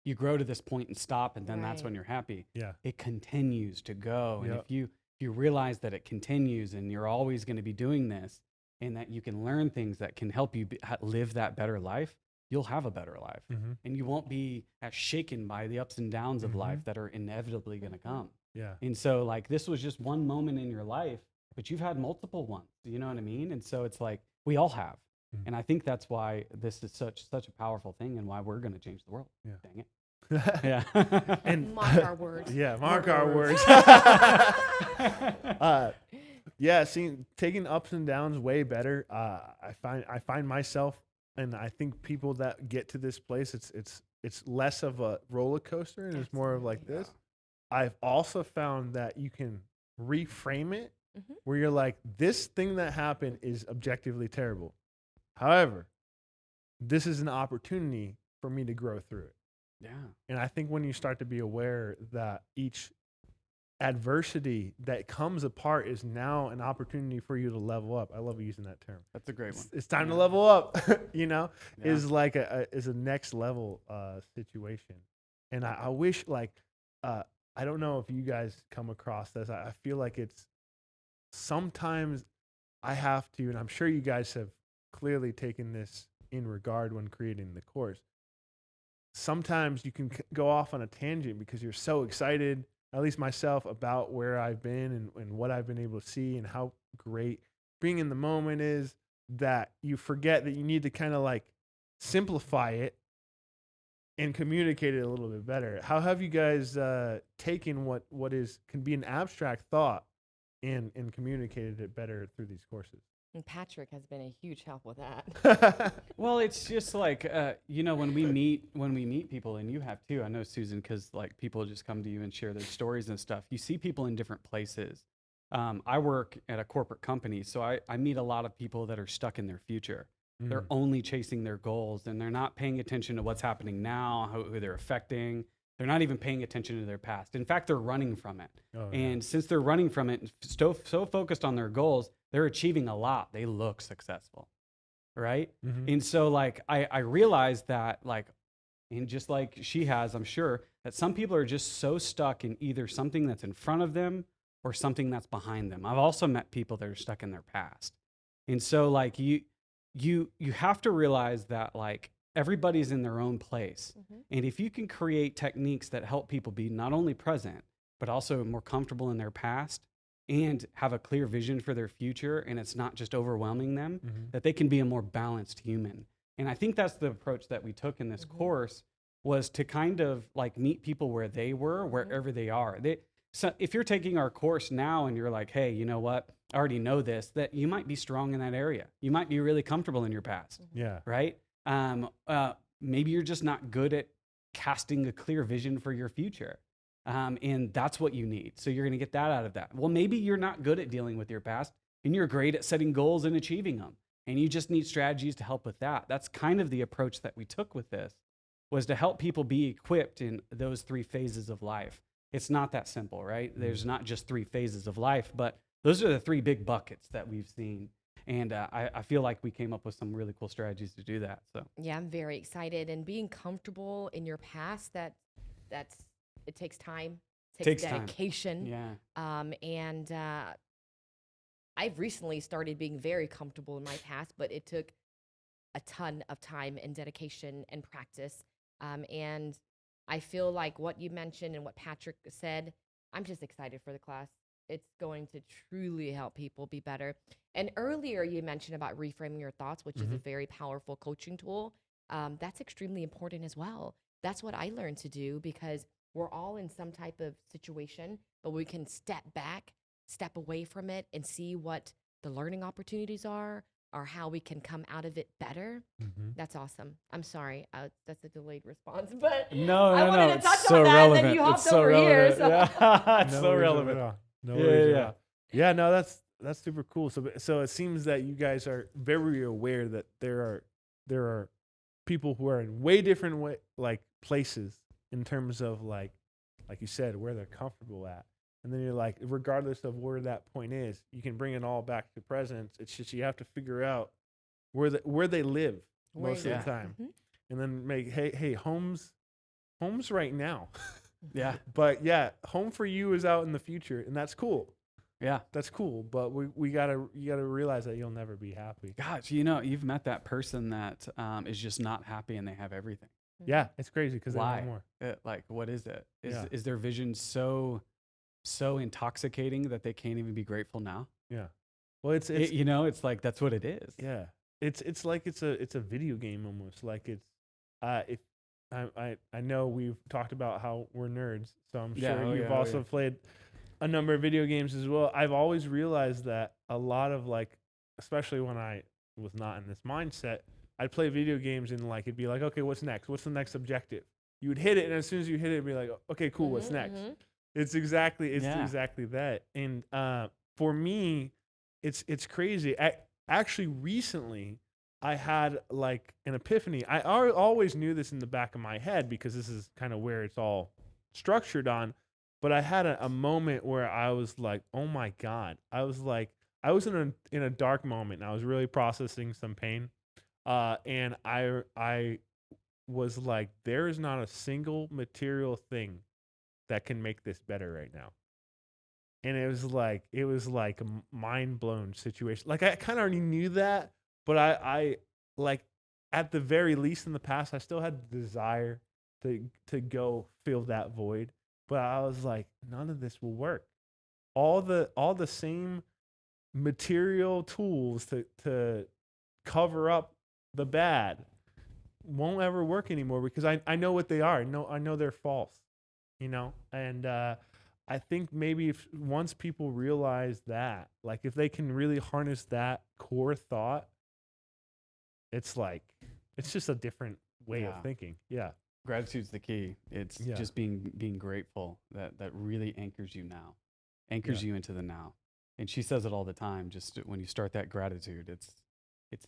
you grow to this point and stop, and then that's Right. when you're happy. Yeah. It continues to go. And Yep. if you realize that it continues and you're always going to be doing this, and that you can learn things that can help you live that better life, you'll have a better life. Mm-hmm. And you won't be as shaken by the ups and downs of Mhm. life that are inevitably going to come. Yeah. And so like this was just one moment in your life, but you've had multiple ones, you know what I mean? And so it's like we all have. Mhm. And I think that's why this is such a powerful thing and why we're going to change the world. Yeah. Dang it. Yeah. And Mark our words. Yeah, mark our words. Yeah, taking ups and downs way better. I find myself, and I think people that get to this place, it's less of a roller coaster and it's more of like Absolutely. this. I've also found that you can reframe it Mhm. where you're like, this thing that happened is objectively terrible. However, this is an opportunity for me to grow through it. Yeah. And I think when you start to be aware that each adversity that comes apart is now an opportunity for you to level up. I love using that term. That's a great one. It's time to Yeah. level up, Yeah. is like a next level situation. And I wish I don't know if you guys come across this. I feel like it's sometimes I have to, and I'm sure you guys have clearly taken this in regard when creating the course. Sometimes you can go off on a tangent because you're so excited, at least myself, about where I've been and what I've been able to see and how great being in the moment is, that you forget that you need to kind of like simplify it and communicate it a little bit better. How have you guys taken what can be an abstract thought and communicated it better through these courses? And Patrick has been a huge help with that. Well, it's just like when we meet people, and you have too. I know, Susan, because like people just come to you and share their stories and stuff. You see people in different places. I work at a corporate company, so I meet a lot of people that are stuck in their future. They're only chasing their goals, and they're not paying attention to what's happening now, who they're affecting. They're not even paying attention to their past. In fact, they're running from it. Oh, And since they're running from it, and so focused on their goals, they're achieving a lot. They look successful, right? And so like I realized that like, and just like she has, I'm sure that some people are just so stuck in either something that's in front of them or something that's behind them. I've also met people that are stuck in their past. And so like you have to realize that like everybody's in their own place. And if you can create techniques that help people be not only present, but also more comfortable in their past and have a clear vision for their future, and it's not just overwhelming them, that they can be a more balanced human. And I think that's the approach that we took in this course, was to kind of like meet people where they were, wherever they are. So if you're taking our course now and you're like, hey, you know what? I already know this, that you might be strong in that area. You might be really comfortable in your past. Yeah. Right? Maybe you're just not good at casting a clear vision for your future. And that's what you need. So you're going to get that out of that. Well, maybe you're not good at dealing with your past and you're great at setting goals and achieving them. And you just need strategies to help with that. That's kind of the approach that we took with this, was to help people be equipped in those three phases of life. It's not that simple, right? There's not just three phases of life, but those are the three big buckets that we've seen. And I feel like we came up with some really cool strategies to do that. So Yeah, I'm very excited. And being comfortable in your past, it takes time, takes dedication. Yeah. And I've recently started being very comfortable in my past, but it took a ton of time and dedication and practice. And I feel like what you mentioned and what Patrick said, I'm just excited for the class. It's going to truly help people be better. And earlier you mentioned about reframing your thoughts, which is a very powerful coaching tool. That's extremely important as well. That's what I learned to do, because we're all in some type of situation, but we can step back, step away from it, and see what the learning opportunities are, or how we can come out of it better. That's awesome. I'm sorry, that's a delayed response, but I wanted to touch on that, and then you hopped over here. So. Yeah. It's so relevant. No worries at all. Yeah, no, that's super cool. So it seems that you guys are very aware that there are people who are in way different places in terms of like you said, where they're comfortable at. And then you're like, regardless of where that point is, you can bring it all back to presence. It's just you have to figure out where they live most of the time, and then make hey home's right now. Yeah. But yeah, home for you is out in the future, and that's cool. Yeah. That's cool. But you gotta realize that you'll never be happy. Gosh, you've met that person that is just not happy and they have everything. Yeah, it's crazy because they Why? want more. Like, what is it? Yeah. Is their vision so intoxicating that they can't even be grateful now? Yeah. Well, it's it's like that's what it is. yeah. It's like it's a video game almost. Like it's if I know we've talked about how we're nerds, so I'm sure you've also played a number of video games as well. I've always realized that a lot of especially when I was not in this mindset, I'd play video games and it'd be like, okay, what's next? What's the next objective? You would hit it, and as soon as you hit it, it'd be like, okay, cool, what's next? It's exactly that. And for me, it's crazy. Actually, recently, I had like an epiphany. I always knew this in the back of my head because this is kind of where it's all structured on. But I had a moment where I was like, "Oh my God!" I was like, I was in a dark moment, and I was really processing some pain. And I was like, "There is not a single material thing that can make this better right now." And it was like a mind blown situation. Like I kind of already knew that, but I like at the very least in the past, I still had the desire to go fill that void. But I was like, none of this will work. All the same material tools to cover up the bad won't ever work anymore because I know what they are. I know they're false, and I think maybe if once people realize that, like if they can really harness that core thought, it's like it's just a different way of Yeah. thinking. Yeah. Gratitude's the key. It's Yeah. just being grateful that really anchors you now, anchors you into the now. And she says it all the time. Just when you start that gratitude, it's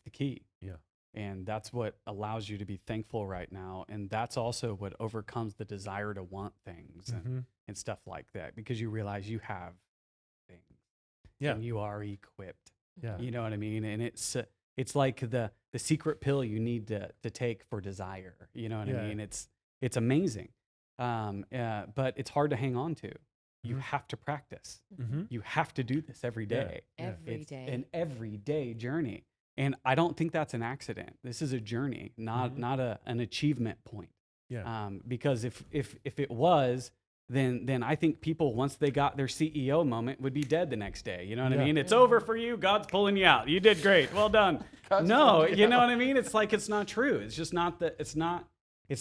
the key. Yeah. And that's what allows you to be thankful right now. And that's also what overcomes the desire to want things and stuff like that, because you realize you have things. Yeah. And you are equipped. Yeah. You know what I mean? And it's like the secret pill you need to take for desire. You know what Yeah. I mean? It's amazing. But it's hard to hang on to. You have to practice. Mm-hmm. You have to do this every day. Every It's day. an everyday journey. And I don't think that's an accident. This is a journey, not an achievement point. Yeah. Because if it was, then I think people, once they got their CEO moment, would be dead the next day. You know what I Yeah. mean? It's over for you. God's pulling you out. You did great. Well done. No, you know what I mean? It's like it's not true. It's just not that. It's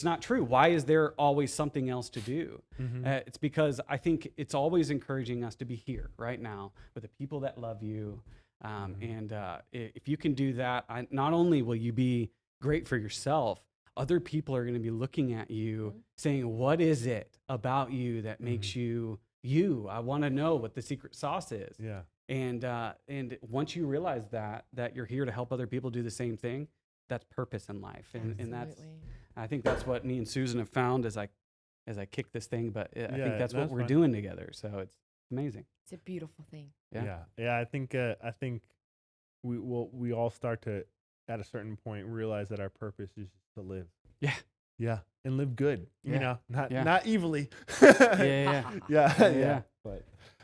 not true. Why is there always something else to do? It's because I think it's always encouraging us to be here right now with the people that love you. And if you can do that, not only will you be great for yourself, other people are going to be looking at you saying, what is it about you that makes you you? I want to know what the secret sauce is. Yeah. And once you realize that you're here to help other people do the same thing, that's purpose in life. And that's, Absolutely. I think that's what me and Susan have found as I kick this thing, but I think that's what that's we're fine. doing together. So it's amazing. It's a beautiful thing. Yeah. I think we all start to at a certain point realize that our purpose is just to live. Yeah. Yeah, and live good. Yeah. Not evilly. Yeah. yeah.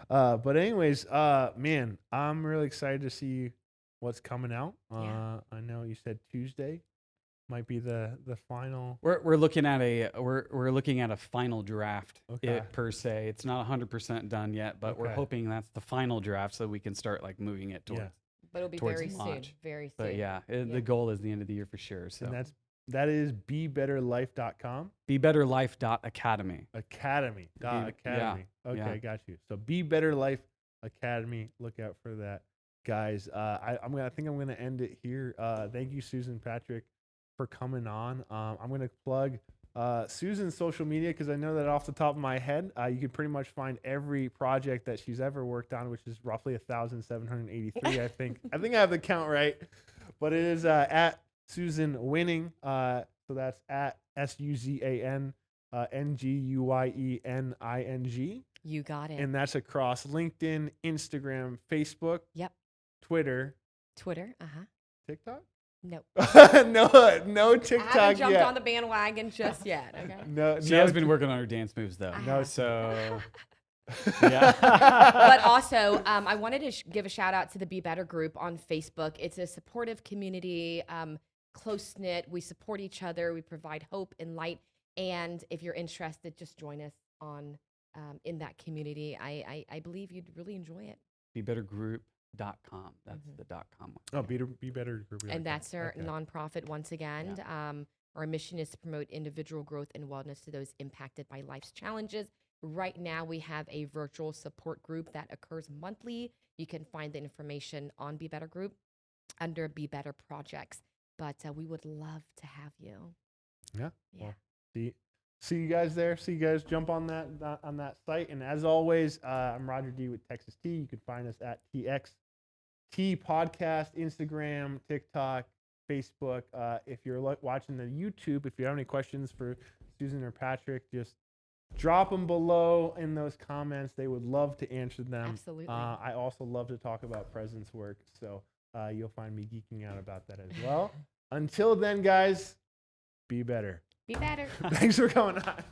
But anyways, man, I'm really excited to see what's coming out. Yeah. I know you said Tuesday might be the final. We're looking at a final draft. Okay. Per se. It's not 100% done yet, but we're Okay. hoping that's the final draft so we can start like moving it towards. Yeah. But it'll be Towards very soon. launch. Very soon. But yeah, the goal is the end of the year for sure. So And that is BeBetterLife.com. BeBetterLife.academy. Academy. Academy. Okay, yeah. got you. So Be Better Life Academy. Look out for that, guys. I think I'm gonna end it here. Thank you, Susan Patrick, for coming on. I'm gonna plug Susan's social media because I know that off the top of my head, you can pretty much find every project that she's ever worked on, which is roughly 1,783. I think I have the count right, but it is at Suzan Nguyen. So that's at SUZAN NGUYENING. You got it. And that's across LinkedIn, Instagram, Facebook, Yep. Twitter, Twitter. TikTok. No. no TikTok I haven't jumped yet. on the bandwagon just yet. Okay. No, She has been working on her dance moves though. I No, have. So But also, I wanted to give a shout out to the Be Better group on Facebook. It's a supportive community, close knit. We support each other. We provide hope and light. And if you're interested, just join us on in that community. I believe you'd really enjoy it. BeBetterGroup.com. That's the .com one. Oh, Be Better Group. And that's our Okay. nonprofit once again. Our mission is to promote individual growth and wellness to those impacted by life's challenges. Right now, we have a virtual support group that occurs monthly. You can find the information on Be Better Group under Be Better Projects. But we would love to have you. Yeah. Yeah. Well, see you guys there. See you guys jump on that site. And as always, I'm Roger D with Texas T. You can find us at TXT Podcast, Instagram, TikTok, Facebook. If you're watching the YouTube, if you have any questions for Suzan or Patrick, just drop them below in those comments. They would love to answer them. Absolutely. I also love to talk about presence work, so you'll find me geeking out about that as well. Until then, guys, be better. Be better. Thanks for coming on.